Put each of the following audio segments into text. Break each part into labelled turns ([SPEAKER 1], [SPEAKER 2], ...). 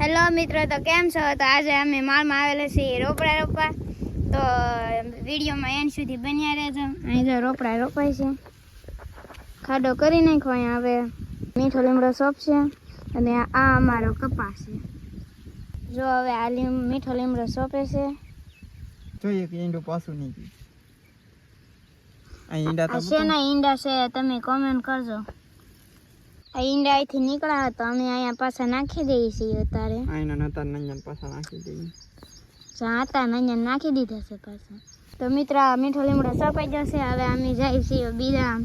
[SPEAKER 1] Hello મિત્રો, તો કેમ છો? તો આજે અમે માળમાં આવેલા છીએ રોપડા રોપવા. તો વિડીયોમાં એન્ડ સુધી બન્યા રહેજો. અહીં જો રોપડા રોપાય છે, ખાડો કરી નાખો. અહીંયા હવે મીઠો લીમડો સોંપશે અને આ અમારો કપાસ છે. જો હવે આ મીઠો લીમડો સોંપે છે.
[SPEAKER 2] જોઈએ કે ઈંડું પાછું નહીં ગયું. આ ઈંડા તો
[SPEAKER 1] શેના ઈંડા છે તમે કોમેન્ટ કરજો. આ ઈંડા અહીંથી નીકળ્યા તો અમે અહીંયા પાછા નાખી દઈએ છીએ. અત્યારે
[SPEAKER 2] આઈના નતા નંજન પાછા નાખી દઈએ.
[SPEAKER 1] હતા નંજન નાખી દીધા છે પાછા. તો મિત્રો આ મીઠો લીમડો સપાઈ જશે. હવે અમે જઈએ છીએ બીજા,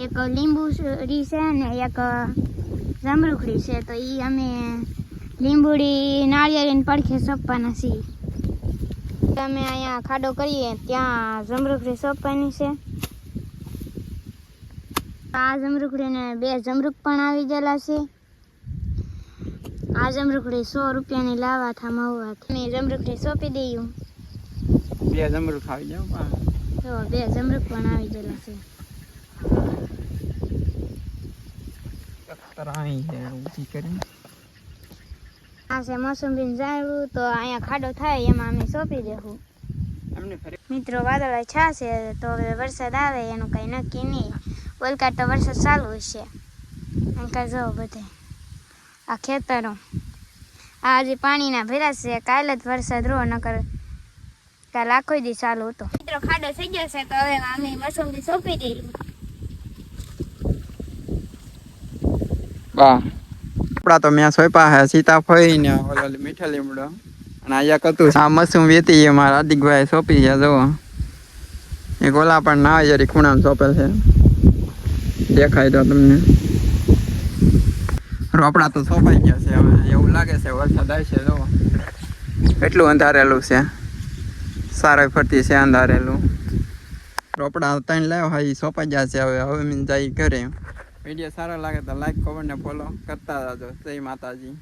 [SPEAKER 1] એક લીંબુડી છે ને એક જમરૂખડી છે. તો એ અમે લીંબુડી નાળિયેરીને પડખે સોંપવાના છીએ. અમે અહીંયા ખાડો કરીએ ત્યાં જમરૂખડી સોંપવાની છે. આ જમરૂખડીને 2 જમરૂખ પણ આવી ગયેલા છે. આ જમરૂખડી 100 રૂપિયાની લાવા થા મહુવા. મેં જમરૂખડી સોંપી દઈએ.
[SPEAKER 2] 2 જમરૂખ આવી જાવ.
[SPEAKER 1] તો 2 જમરૂખ પણ આવી ગયેલા છે. આ છે મોસંબીનું ઝાડવું. તો અહીંયા ખાડો થાય એમાં અમે સોંપી દેવું. મિત્રો વાદળા છાશે તો હવે વરસાદ આવે એનું કંઈ નક્કી નહીં. ઓલકાટ તો વરસાદ ચાલુ હશે. અંકલ જો બધે આ ખેતરો આ હજી પાણીના ભર્યા છે. કાલે જ વરસાદ રો નકર કાલ આખો દી ચાલુ હતો. મિત્રો ખાડો થઈ જશે તો હવે અમે મોસંબી સોંપી દઈએ.
[SPEAKER 2] બા આપડા તો મેં સોંપ્યા હે સીતાફળી ને ઓલો મીઠો લીમડો અને અહીંયા કતું આ મસુમ વેતી મારા હાર્દિકભાઈ સોંપી છે. જો એક ઓલા પણ નાળિયેરી ખૂણામાં સોંપેલ છે, દેખાય તો તમને. રોપડા તો સોંપાઈ ગયા છે. હવે એવું લાગે છે વરસાદ આવશે. જો એટલું અંધારેલું છે, સારા ફરતી છે અંધારેલું. રોપડા 3 લાવ્યો હા એ સોંપાઈ ગયા છે. હવે મેં જઈ ઘરે. વિડીયો સારો લાગે તો લાઈક, કોમેન્ટ ને ફોલો કરતા રહેજો. જય માતાજી.